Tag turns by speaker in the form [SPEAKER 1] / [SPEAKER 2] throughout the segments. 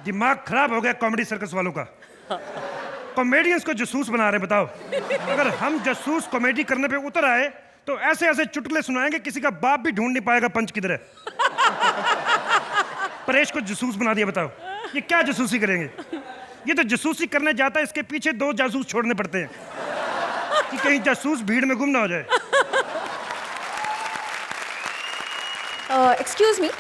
[SPEAKER 1] दिमाग खराब हो गया कॉमेडी सर्कस वालों का। कॉमेडियंस को जासूस बना रहे, बताओ। अगर हम जासूस कॉमेडी करने पे उतर आए तो ऐसे ऐसे चुटकुले सुनाएंगे किसी का बाप भी ढूंढ नहीं पाएगा पंच किधर है। परेश को जासूस बना दिया, बताओ ये क्या जासूसी करेंगे। ये तो जासूसी करने जाता है, इसके पीछे 2 जासूस छोड़ने पड़ते हैं कि कहीं जासूस भीड़ में गुम ना हो जाए।
[SPEAKER 2] एक्सक्यूज मी,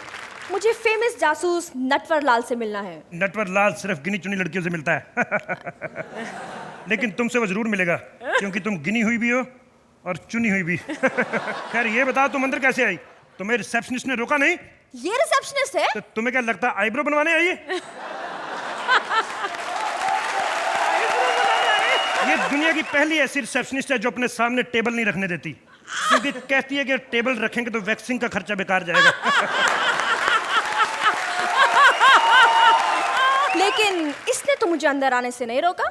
[SPEAKER 2] मुझे फेमस जासूस नटवर लाल से मिलना है।
[SPEAKER 1] नटवर लाल सिर्फ गिनी चुनी लड़कियों से मिलता है। लेकिन तुमसे वो जरूर मिलेगा क्योंकि तुम गिनी हुई भी हो और चुनी हुई भी। खैर ये बताओ तुम अंदर कैसे आई? तुम्हें रिसेप्शनिस्ट ने रोका नहीं?
[SPEAKER 2] ये रिसेप्शनिस्ट है?
[SPEAKER 1] तो तुम्हें क्या लगता है आईब्रो बनवाने आई है? ये दुनिया की पहली ऐसी रिसेप्शनिस्ट है जो अपने सामने टेबल नहीं रखने देती, क्योंकि कहती है कि टेबल रखेंगे तो वैक्सिंग का खर्चा बेकार जाएगा।
[SPEAKER 2] लेकिन इसने तो मुझे अंदर आने से नहीं रोका।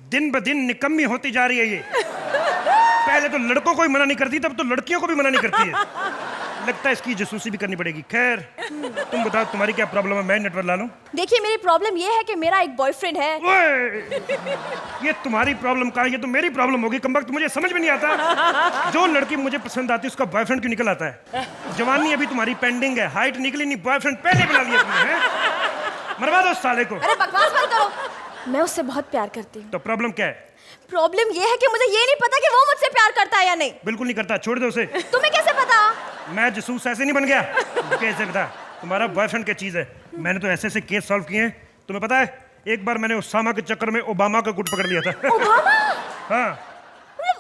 [SPEAKER 1] दिन ब दिन निकम्मी होती जा रही है ये। पहले तो लड़कों को ही मना नहीं करती, तब तो लड़कियों को भी मना नहीं करती है। लगता है इसकी जासूसी भी करनी पड़ेगी। खैर तुम बताओ तुम्हारी क्या प्रॉब्लम है? मैं नटवर ला लूं?
[SPEAKER 2] देखिए मेरी प्रॉब्लम ये है कि मेरा एक बॉयफ्रेंड है।
[SPEAKER 1] ये तुम्हारी प्रॉब्लम का है, ये तो मेरी प्रॉब्लम होगी। कमबख्त मुझे समझ में नहीं आता जो लड़की मुझे पसंद आती है उसका बॉयफ्रेंड क्यों निकल आता है। जवानी अभी तुम्हारी पेंडिंग है, हाइट निकली नहीं, बॉयफ्रेंड पहले बना लिया तुमने। मरवा दो साले को।
[SPEAKER 2] अरे बकवास मत करो, मैं उससे बहुत प्यार करती हूँ।
[SPEAKER 1] तो प्रॉब्लम क्या है?
[SPEAKER 2] प्रॉब्लम ये है कि मुझे ये नहीं पता कि वो मुझसे प्यार करता है या नहीं।
[SPEAKER 1] बिल्कुल नहीं करता, छोड़ दो उसे।
[SPEAKER 2] तुम्हें कैसे पता?
[SPEAKER 1] मैं जासूस ऐसे नहीं बन गया। कैसे पता? तुम्हारा बॉयफ्रेंड क्या चीज है। मैंने तो ऐसे ऐसे केस सॉल्व किए हैं, तुम्हें पता है। एक बार मैंने उसामा के चक्कर में ओबामा का गुट पकड़ लिया था।
[SPEAKER 2] ओबामा?
[SPEAKER 1] हाँ।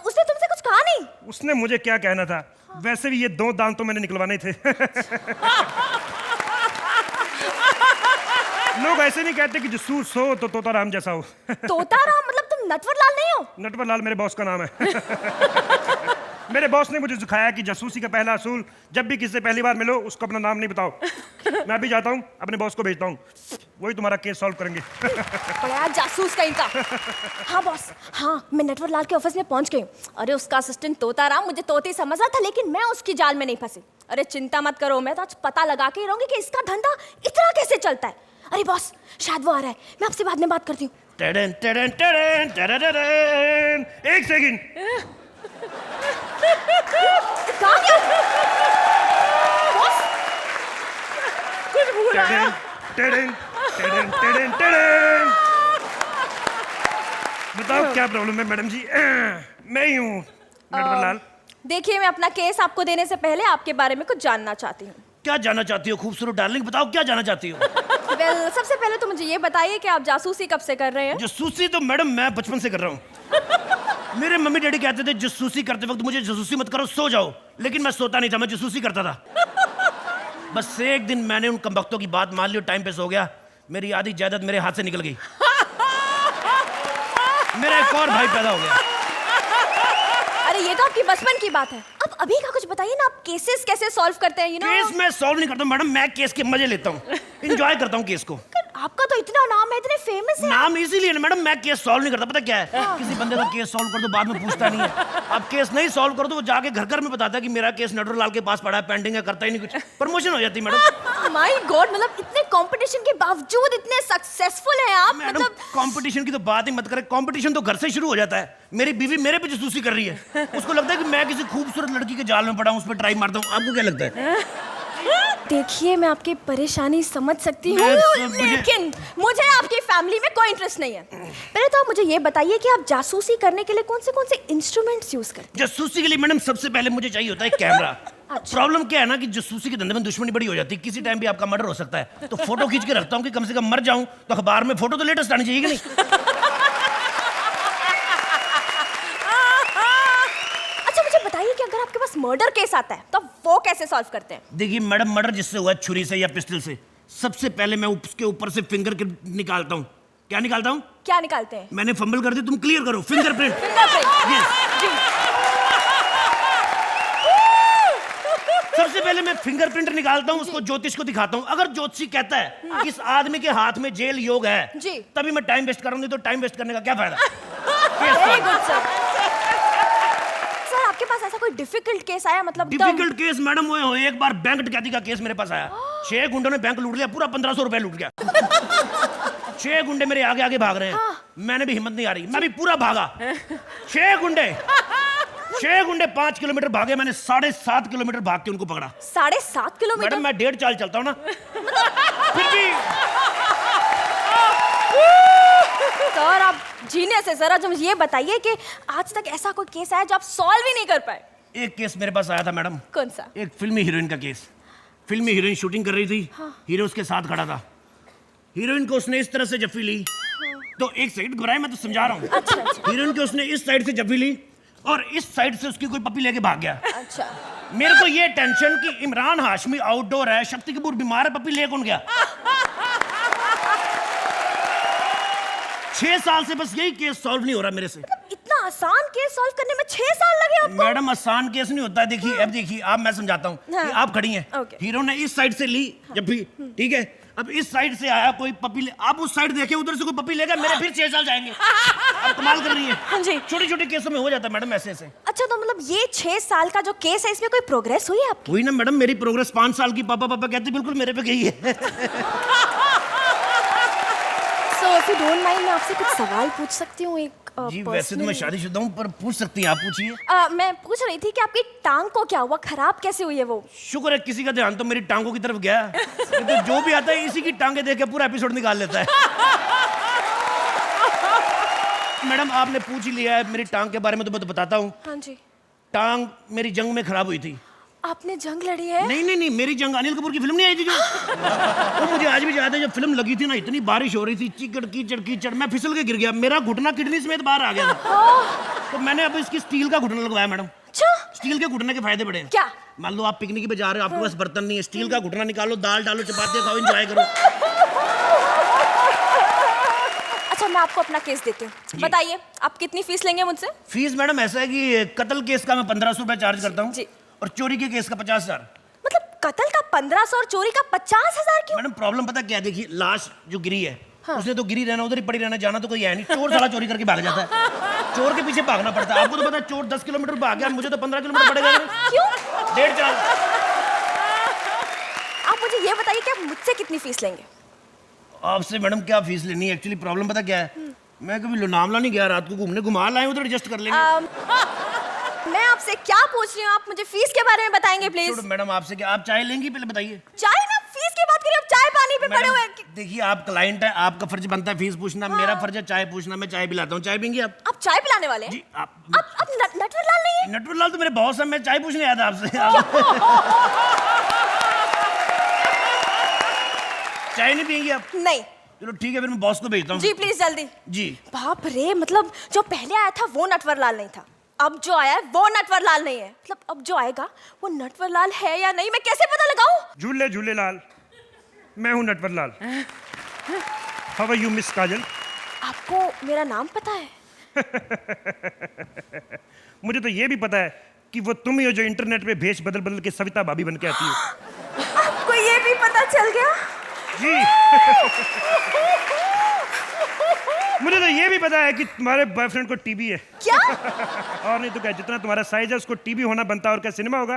[SPEAKER 2] उसने तुमसे कुछ कहा नहीं?
[SPEAKER 1] उसने मुझे क्या कहना था। वैसे भी ये 2 दांत तो मैंने निकलवाने थे। लोग ऐसे नहीं कहते कि जासूस हो तो तोता राम जैसा हो।
[SPEAKER 2] तोता राम मतलब तुम नटवर लाल नहीं हो?
[SPEAKER 1] नटवर लाल मेरे बॉस का नाम है। मेरे बॉस ने मुझे सिखाया कि जासूसी का पहला असूल, जब भी किसी से पहली बार मिलो उसको अपना नाम नहीं बताओ। मैं भी जाता हूँ, अपने बॉस को भेजता हूँ, वही तुम्हारा केस सॉल्व करेंगे।
[SPEAKER 2] बड़ा जासूस कहीं का। हाँ बॉस, हाँ मैं नटवर लाल के ऑफिस में पहुंच गई हूँ। अरे उसका असिस्टेंट तोता राम मुझे तोती समझ रहा था, लेकिन मैं उसकी जाल में नहीं फंसी। अरे चिंता मत करो, मैं तो आज पता लगा के ही रहूंगी कि इसका धंधा इतना कैसे चलता है। अरे बॉस शायद वो आ रहा है, मैं आपसे बाद में बात करती हूँ।
[SPEAKER 1] एक सेकंड।
[SPEAKER 2] कहाँ गया? बॉस
[SPEAKER 3] कुछ भूल आया।
[SPEAKER 1] बताओ क्या प्रॉब्लम है मैडम जी? मैं ही हूँ नटवर लाल।
[SPEAKER 2] देखिए मैं अपना केस आपको देने से पहले आपके बारे में कुछ जानना चाहती हूँ।
[SPEAKER 1] क्या जानना चाहती हो खूबसूरत डार्लिंग? बताओ क्या जानना चाहती हो?
[SPEAKER 2] वेल सबसे पहले तो मुझे ये बताइए कि आप जासूसी कब से कर रहे हैं?
[SPEAKER 1] जासूसी तो मैडम मैं बचपन से कर रहा हूँ। मेरे मम्मी डैडी कहते थे जासूसी करते वक्त मुझे जासूसी मत करो, सो जाओ। लेकिन मैं सोता नहीं था, मैं जासूसी करता था। बस एक दिन मैंने उन कमबख्तों की बात मान ली और टाइम पे सो गया। मेरी आधी जायदाद मेरे हाथ से निकल गई। मेरा एक और भाई पैदा हो गया।
[SPEAKER 2] अरे ये तो आपकी बचपन की बात है, अब अभी का कुछ बताइए ना। आप केसेस कैसे सॉल्व करते हैं?
[SPEAKER 1] केस मैं सॉल्व नहीं करता मैडम, मैं केस के मजे लेता हूँ, एंजॉय करता हूँ केस को।
[SPEAKER 2] आपका तो इतना नाम है, इतने फेमस है।
[SPEAKER 1] नाम इसीलिए ना मैडम, मैं केस सॉल्व नहीं करता। पता क्या है, किसी बंदे का केस सॉल्व कर दो बाद में पूछता नहीं है। अब केस नहीं सॉल्व कर दो, वो जाके घर घर में बताता है कि मेरा केस नटवर लाल के पास पड़ा है, पेंडिंग है, करता ही नहीं कुछ। प्रमोशन हो जाती है मैडम।
[SPEAKER 2] माय गॉड, मतलब इतने कंपटीशन के बावजूद इतने सक्सेसफुल हैं आप।
[SPEAKER 1] मतलब कंपटीशन की तो बात ही मत करें, कंपटीशन तो घर से शुरू हो जाता है। मेरी बीवी मेरे पे जासूसी कर रही है, उसको लगता है कि मैं किसी खूबसूरत लड़की के जाल में पड़ा हूँ, उस पर ट्राई मारता हूँ। आपको क्या लगता है?
[SPEAKER 2] देखिए मैं आपकी परेशानी समझ सकती हूँ, लेकिन मुझे आपकी फैमिली में कोई इंटरेस्ट नहीं है। पहले तो आप मुझे ये बताइए कि आप जासूसी करने के लिए कौन से इंस्ट्रूमेंट्स यूज करते हैं?
[SPEAKER 1] जासूसी के लिए मैडम सबसे पहले मुझे चाहिए होता है कैमरा। प्रॉब्लम क्या है ना कि जासूसी के धंधे में दुश्मनी बड़ी हो जाती है, किसी टाइम भी आपका मर्डर हो सकता है। तो फोटो खींच के रखता हूँ कि कम से कम मर जाऊं तो अखबार में फोटो तो लेटेस्ट आनी चाहिए कि नहीं।
[SPEAKER 2] अच्छा मुझे बताइए कि अगर आपके पास मर्डर केस आता है तो वो कैसे सॉल्व करते हैं?
[SPEAKER 1] देखिए मैडम, मर्डर जिससे हुआ छुरी से या पिस्टल से, सबसे पहले मैं उसके ऊपर से फिंगर निकालता हूँ। क्या निकालता हूँ?
[SPEAKER 2] क्या निकालते हैं?
[SPEAKER 1] मैंने फंबल कर दी, तुम क्लियर करो। फिंगरप्रिंट। सबसे पहले मैं फिंगरप्रिंट निकालता हूँ, उसको ज्योतिष को दिखाता हूँ। अगर ज्योतिषी कहता है कि इस आदमी के हाथ में जेल योग है, तभी मैं टाइम वेस्ट करूंगी। तो टाइम वेस्ट करने का क्या फायदा?
[SPEAKER 2] सर आपके पास ऐसा कोई डिफिकल्ट केस आया, मतलब एकदम-
[SPEAKER 1] डिफिकल्ट केस मैडम वो है, एक बार बैंक डकैती का केस मेरे पास आया। 6 गुंडों ने बैंक लूट लिया, पूरा 1500 रुपए लूट गया। 6 गुंडे मेरे आगे आगे भाग रहे हैं। मैंने भी हिम्मत नहीं आ रही, मैं भी पूरा भागा। 6 गुंडे 5 किलोमीटर भागे, मैंने 7.5 किलोमीटर भाग के उनको पकड़ा।
[SPEAKER 2] 7.5 किलोमीटर?
[SPEAKER 1] मैडम मैं 1.5 चाल चलता हूँ ना, फिर भी।
[SPEAKER 2] सर आप जीनियस है सर। आज मुझे ये बताइए कि आज तक ऐसा कोई केस आया जो आप सॉल्व ही नहीं कर पाए?
[SPEAKER 1] एक केस मेरे पास आया था मैडम।
[SPEAKER 2] कौन सा?
[SPEAKER 1] एक फिल्मी हीरोइन का केस। फिल्मी हीरोइन शूटिंग कर रही थी, हीरो उसके साथ खड़ा था। हीरोइन को उसने इस तरह से जफ्फी ली, तो एक सेकंड घबराए, मैं तो समझा रहा हूँ।
[SPEAKER 2] अच्छा।
[SPEAKER 1] हीरोइन को उसने इस साइड से जफ्फी ली और इस साइड से उसकी कोई पपी लेके भाग गया।
[SPEAKER 2] अच्छा।
[SPEAKER 1] मेरे को ये टेंशन कि इमरान हाशमी आउटडोर है, शक्ति कपूर बीमार है, पपी ले कौन गया। 6 साल से बस यही केस सॉल्व नहीं हो रहा मेरे से।
[SPEAKER 2] इतना आसान केस सॉल्व करने में 6 साल लगे आपको?
[SPEAKER 1] मैडम आसान केस नहीं होता है। देखिए अब देखिए, आप मैं समझाता हूँ कि आप खड़ी हैं,
[SPEAKER 2] ओके।
[SPEAKER 1] हीरो ने इस साइड से ली जब भी, ठीक है, अब इस साइड से आया कोई पपी ले, आप उस साइड देखे, उधर से कोई पपी लेगा, मेरे फिर 6 साल जाएंगे। आप कमाल कर रही है।
[SPEAKER 2] हाँ जी।
[SPEAKER 1] छोटे छोटे केसों में हो जाता है मैडम ऐसे ऐसे।
[SPEAKER 2] अच्छा, तो मतलब ये 6 साल का जो केस है, इसमें कोई प्रोग्रेस हुई है आपकी?
[SPEAKER 1] हुई ना मैडम, मेरी प्रोग्रेस 5 साल की पापा पापा कहते बिल्कुल मेरे पे गई है।
[SPEAKER 2] So, if you don't mind, मैं आपसे कुछ सवाल पूछ सकती हूँ? एक
[SPEAKER 1] जी वैसे तो मैं शादीशुदा हूँ, पर पूछ सकती हैं, आप पूछिए।
[SPEAKER 2] मैं पूछ रही थी कि आपकी टांग को क्या हुआ, खराब कैसे हुई है वो?
[SPEAKER 1] शुक्र है किसी का ध्यान तो मेरी टांगों की तरफ गया। नहीं तो जो भी आता है इसी की टांगे देख के पूरा एपिसोड निकाल लेता है। मैडम आपने पूछ ही लिया है मेरी टांग के बारे में, तो मैं तो बताता हूँ।
[SPEAKER 2] हाँ जी।
[SPEAKER 1] टांग मेरी जंग में खराब हुई थी।
[SPEAKER 2] आपने जंग लड़ी है?
[SPEAKER 1] नहीं नहीं नहीं, मेरी जंग अनिल कपूर की फिल्म नहीं आई थी जो, वो मुझे आज भी याद है। जब फिल्म लगी थी ना, इतनी बारिश हो रही थी, चिकड़ कीचड़ कीचड़, मैं फिसल के गिर गया, मेरा घुटना किडनी समेत बाहर आ गया था। तो मैंने अब इसकी स्टील का घुटना लगवाया मैडम।
[SPEAKER 2] अच्छा।
[SPEAKER 1] स्टील के घुटने के फायदे बड़े हैं।
[SPEAKER 2] क्या?
[SPEAKER 1] मान लो आप पिकनिक पे जा रहे हो, आपके पास बर्तन नहीं है, स्टील का घुटना निकालो, दाल डालो, चपाती खाओ, एंजॉय करो।
[SPEAKER 2] अच्छा, मैं आपको अपना केस देती हूँ, बताइए आप कितनी फीस लेंगे मुझसे?
[SPEAKER 1] फीस मैडम ऐसा है कि कत्ल केस का मैं 1500 रुपए चार्ज करता हूँ
[SPEAKER 2] जी।
[SPEAKER 1] और चोरी के केस का 50,000।
[SPEAKER 2] मतलब कत्ल का 1500 और चोरी का 50,000 क्यों?
[SPEAKER 1] मैडम प्रॉब्लम पता क्या है, देखिए लाश जो गिरी है, उसने तो गिरी रहना, उधर ही पड़ी रहना, जाना तो कोई है नहीं। चोर साला चोरी करके भाग जाता है, चोर के पीछे भागना पड़ता है। आपको तो पता है चोर 10 किलोमीटर भाग गया, मुझे तो 15 किलोमीटर पड़ेगा।
[SPEAKER 2] क्यों?
[SPEAKER 1] 1.5 चार्ज।
[SPEAKER 2] आप मुझे ये बताइए कि आप मुझसे कितनी फीस लेंगे?
[SPEAKER 1] आपसे मैडम क्या फीस लेनी है? एक्चुअली प्रॉब्लम पता क्या है, मैं कभी लोनावला नहीं गया, रात को घूमने, घुमा लाए, उधर एडजस्ट कर लेंगे।
[SPEAKER 2] मैं आपसे क्या पूछ रही हूँ, आप मुझे फीस के बारे में बताएंगे प्लीज।
[SPEAKER 1] छोड़ो मैडम, आपसे क्या, आप चाय लेंगी? पहले बताइए।
[SPEAKER 2] चाय ना, फीस की बात करिए, आप चाय पानी पे पड़े हुए हैं।
[SPEAKER 1] देखिए आप क्लाइंट है, आपका फर्ज बनता है फीस पूछना, मेरा फर्ज है चाय पूछना। मैं चाय पिलाता हूँ, चाय पीएंगे आप?
[SPEAKER 2] आप चाय पिलाने वाले हैं?
[SPEAKER 1] जी। आप
[SPEAKER 2] नटवरलाल नहीं है?
[SPEAKER 1] नटवरलाल तो मेरे बॉस है, मैं चाय पूछने आया था आपसे। चाय नहीं पिएंगी आप?
[SPEAKER 2] नहीं।
[SPEAKER 1] चलो ठीक है, फिर मैं बॉस को भेजता हूँ।
[SPEAKER 2] जी प्लीज जल्दी।
[SPEAKER 1] जी।
[SPEAKER 2] बाप रे, मतलब जो पहले आया था वो नटवरलाल नहीं था, अब जो आया है वो नटवरलाल नहीं है। मतलब अब जो आएगा वो नटवरलाल है या नहीं, मैं कैसे पता लगाऊं?
[SPEAKER 4] झूले झूलेलाल, मैं हूँ Natwarlal. How are you miss Kajal?
[SPEAKER 2] आपको मेरा नाम पता है?
[SPEAKER 4] मुझे तो ये भी पता है कि वो तुम ही हो जो इंटरनेट पे भेष बदल बदल के सविता भाभी बन के आती हो।
[SPEAKER 2] आपको ये भी पता चल गया?
[SPEAKER 4] जी। मुझे तो ये भी पता है कि तुम्हारे बॉयफ्रेंड को टीबी है।
[SPEAKER 2] क्या?
[SPEAKER 4] और नहीं तो क्या, जितना तुम्हारा साइज है उसको टीबी होना बनता है, और क्या सिनेमा होगा।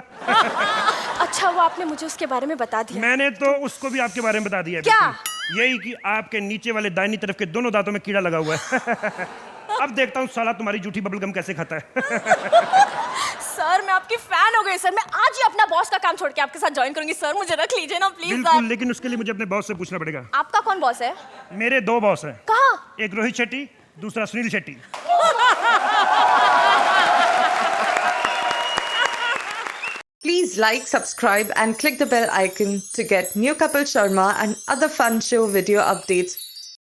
[SPEAKER 2] अच्छा, वो आपने मुझे उसके बारे में बता दिया।
[SPEAKER 4] मैंने तो उसको भी आपके बारे में बता दिया है।
[SPEAKER 2] क्या?
[SPEAKER 4] बिल्कुल। यही कि आपके नीचे वाले दाहिनी तरफ के दोनों दांतों में कीड़ा लगा हुआ है। अब देखता हूँ साला तुम्हारी जूठी बबलगम कैसे खाता है।
[SPEAKER 2] सर मैं आपकी फैन हो गई सर, मैं आज ही अपना बॉस का काम छोड़ के आपके साथ ज्वाइन करूंगी सर, मुझे रख लीजिए ना प्लीज।
[SPEAKER 4] बिल्कुल, लेकिन उसके लिए मुझे अपने बॉस से पूछना पड़ेगा।
[SPEAKER 2] आपका कौन बॉस है?
[SPEAKER 4] मेरे 2 बॉस हैं।
[SPEAKER 2] कहाँ?
[SPEAKER 4] एक रोहित शेट्टी, दूसरा Sunil Shetty.
[SPEAKER 5] Please like, subscribe and click the bell icon to get new Kapil Sharma and other fun show video updates